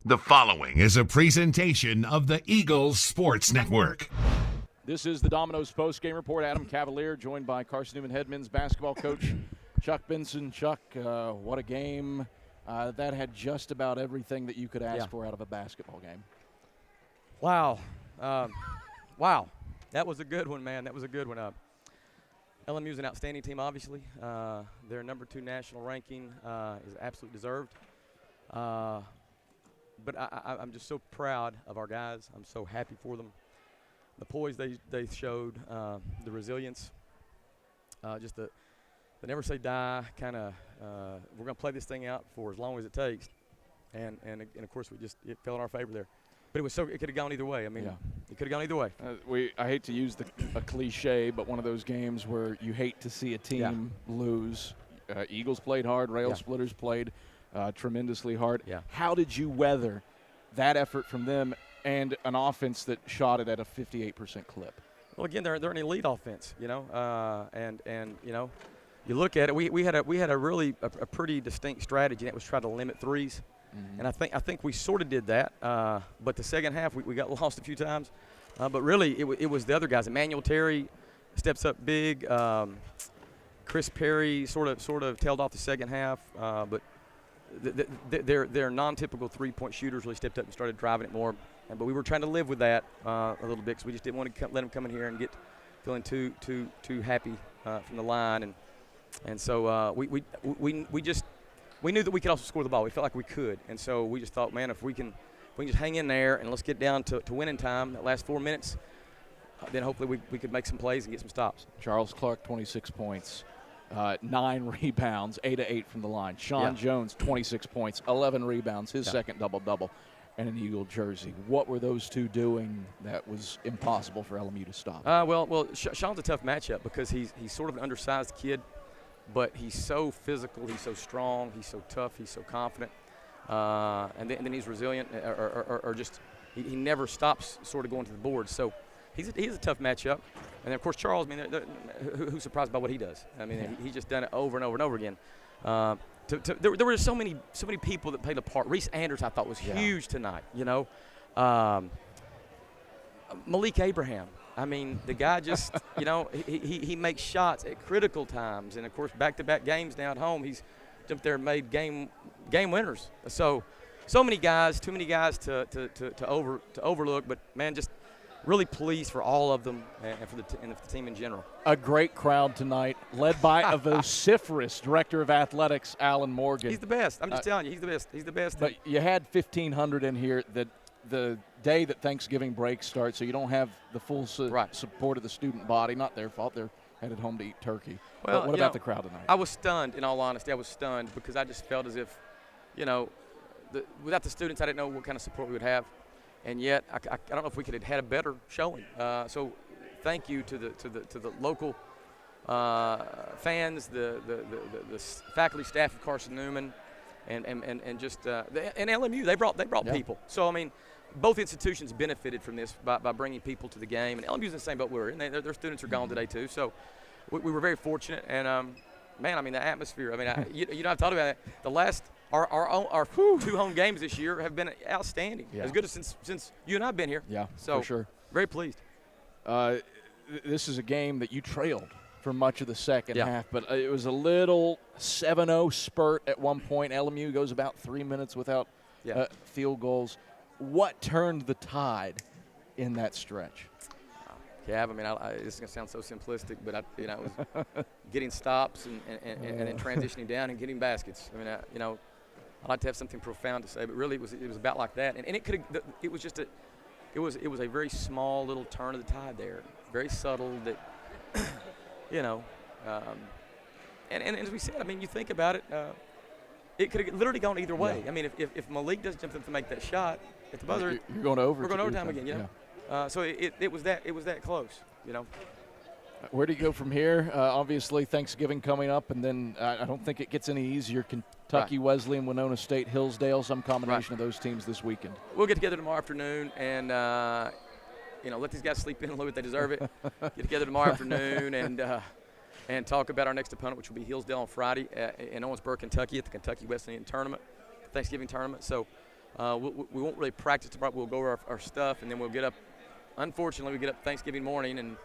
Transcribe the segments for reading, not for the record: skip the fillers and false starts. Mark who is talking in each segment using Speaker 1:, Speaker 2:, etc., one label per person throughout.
Speaker 1: The following is a presentation of the Eagles Sports Network.
Speaker 2: This is the Domino's Post-Game Report. Adam Cavalier, joined by Carson-Newman head men's basketball coach Chuck Benson. Chuck, what a game. That had just about everything that you could ask for out of a basketball game.
Speaker 3: Wow. Wow. That was a good one, man. That was a good one. LMU is an outstanding team, obviously. Their number 2 national ranking is absolutely deserved. But I'm just so proud of our guys. I'm so happy for them. The poise they showed, the resilience, just the never say die kind of. We're going to play this thing out for as long as it takes, and of course it fell in our favor there. But it could have gone either way. I mean, it could have gone either way.
Speaker 2: I hate to use a cliche, but one of those games where you hate to see a team lose. Eagles played hard. Rail Splitters played tremendously hard.
Speaker 3: Yeah.
Speaker 2: How did you weather that effort from them and an offense that shot it at a 58% clip?
Speaker 3: Well, again, they're an elite offense, you know, and you know, you look at it. We had a really pretty distinct strategy, and that was try to limit threes. Mm-hmm. And I think we sort of did that, but the second half we got lost a few times. But really, it was the other guys. Emmanuel Terry steps up big. Chris Perry sort of tailed off the second half, but their non-typical three-point shooters really stepped up and started driving it more. But we were trying to live with that a little bit because we just didn't want to let them come in here and get feeling too happy from the line, and so we knew that we could also score the ball. We felt like we could, and so we just thought, man, if we can just hang in there and let's get down to winning time, that last 4 minutes, then hopefully we could make some plays and get some stops.
Speaker 2: Charles Clark, 26 points. 9 rebounds, 8 of 8 from the line. Sean Jones, 26 points, 11 rebounds, his second double-double, and an Eagle jersey. What were those two doing that was impossible for LMU to stop?
Speaker 3: Well, Sean's a tough matchup because he's sort of an undersized kid, but he's so physical, he's so strong, he's so tough, he's so confident, and then he's resilient, or just he never stops sort of going to the board. So he's a tough matchup. And then, of course, Charles, I mean, who's surprised by what he does? I mean, he's just done it over and over and over again. There were so many people that played a part. Reese Anders, I thought, was huge tonight, you know. Malik Abraham. I mean, the guy just, you know, he makes shots at critical times. And, of course, back-to-back games now at home, he's jumped there and made game winners. So many guys, too many guys to overlook. But, man, just – really pleased for all of them and for the team in general.
Speaker 2: A great crowd tonight, led by a vociferous director of athletics, Alan Morgan.
Speaker 3: He's the best. I'm just telling you, he's the best. He's the best.
Speaker 2: But you had 1,500 in here the day that Thanksgiving break starts, so you don't have the full support of the student body. Not their fault. They're headed home to eat turkey. Well, what about the crowd tonight?
Speaker 3: I was stunned, in all honesty. I was stunned because I just felt as if, you know, without the students, I didn't know what kind of support we would have. And yet, I don't know if we could have had a better showing. So, thank you to the local fans, the faculty staff of Carson-Newman, and just and LMU. They brought people. So I mean, both institutions benefited from this by bringing people to the game. And LMU's in the same boat we're in. Their students are gone today too. So we were very fortunate. And man, I mean the atmosphere. I mean, you know, I've thought about it. The last. Our 2 home games this year have been outstanding. As good as since you and I have been here.
Speaker 2: Yeah,
Speaker 3: so
Speaker 2: for sure.
Speaker 3: Very pleased.
Speaker 2: This is a game that you trailed for much of the second half, but it was a little 7-0 spurt at one point. LMU goes about 3 minutes without field goals. What turned the tide in that stretch?
Speaker 3: Yeah, I mean, this is going to sound so simplistic, but it was getting stops and then transitioning down and getting baskets. I mean, you know, I'd like to have something profound to say, but really it was about like that. And it was just it was a very small little turn of the tide there, very subtle that, you know, and as we said, I mean, you think about it, it could have literally gone either way. I mean, if Malik doesn't jump in to make that shot at the buzzer,
Speaker 2: you're going over.
Speaker 3: We're going overtime again, you know. So it was that close, you know.
Speaker 2: Where do you go from here? Obviously, Thanksgiving coming up, and then I don't think it gets any easier. Kentucky, Wesleyan, Winona State, Hillsdale, some combination of those teams this weekend.
Speaker 3: We'll get together tomorrow afternoon and, you know, let these guys sleep in a little bit. They deserve it. Get together tomorrow afternoon and talk about our next opponent, which will be Hillsdale on Friday in Owensboro, Kentucky at the Kentucky Wesleyan tournament, Thanksgiving tournament. So We won't really practice tomorrow. We'll go over our stuff, and then we'll get up. Unfortunately, we get up Thanksgiving morning and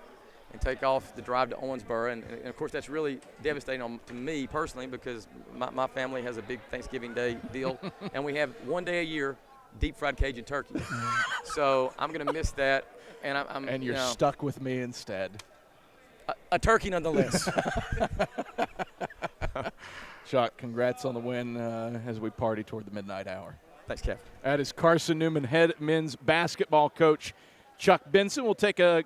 Speaker 3: take off the drive to Owensboro. And of course, that's really devastating to me personally because my family has a big Thanksgiving Day deal. And we have one day a year, deep fried Cajun turkey. So I'm going to miss that. And
Speaker 2: you're stuck with me instead.
Speaker 3: A turkey nonetheless.
Speaker 2: Chuck, congrats on the win as we party toward the midnight hour.
Speaker 3: Thanks, Kev.
Speaker 2: That is Carson-Newman head men's basketball coach Chuck Benson. We'll take a